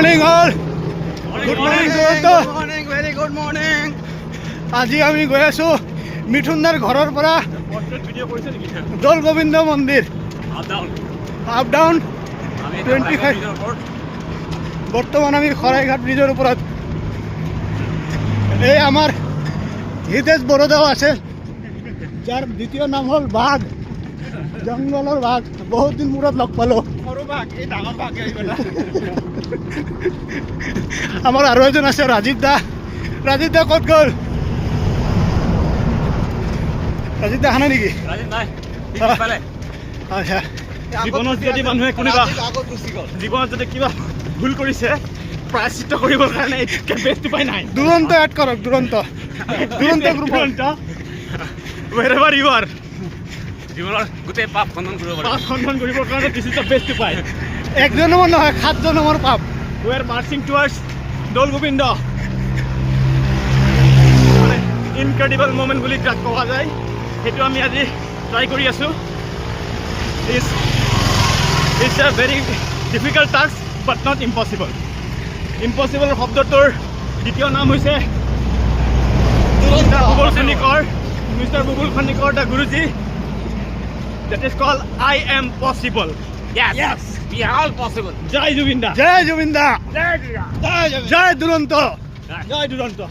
Morning all good morning Duronto morning very good morning আজি আমি গৈ আছো মিঠুনদাৰ ঘৰৰ পৰা দৌল গোবিন্দ মন্দিৰ আপ ডাউন 25 বৰ্তমান আমি শৰাইঘাট ব্ৰিজৰ ওপৰত এই আমাৰ হিতেশ বড়োদাও আছে যাৰ দ্বিতীয় নাম হ'ল বাঘ জংগলৰ বাঘ বহুত দিন মূৰত লগ পালোঁ আমাৰ আৰু এজন আছে ৰাজীৱ দা ক'ত গ'ল ৰাজীৱ দা আহা নাই নেকি আচ্ছা জীৱনত যদি মানুহে কোনোবা জীৱনত যদি কিবা ভুল কৰিছে প্ৰায়শ্চিত্ত কৰিবৰ কাৰণে বেষ্ট উপায় নাই দুৰন্ত এড কৰক দুৰন্ত গ্ৰুপত wherever you are জীৱনৰ গোটেই পাপ খণ্ডন কৰিব পাৰে পাপ খণ্ডন কৰিবৰ কাৰণে this is the best উপায় এক জনমৰ নহয় 7 জনমৰ পাপ we are marching towards Doul Gobinda incredible moment বুলি যাক কোৱা যায় সেইটো আমি আজি ট্ৰাই কৰি আছোঁ It's a very difficult task but not impossible. Impossible শব্দটোৰ দ্বিতীয় নাম হৈছে Mr. Bubul Khanikor, the Guruji. That is called I am possible. yes we are all possible Jai Juvinda. Jay জুবিন্দা jai jai Jay Duronto Jai Duranta.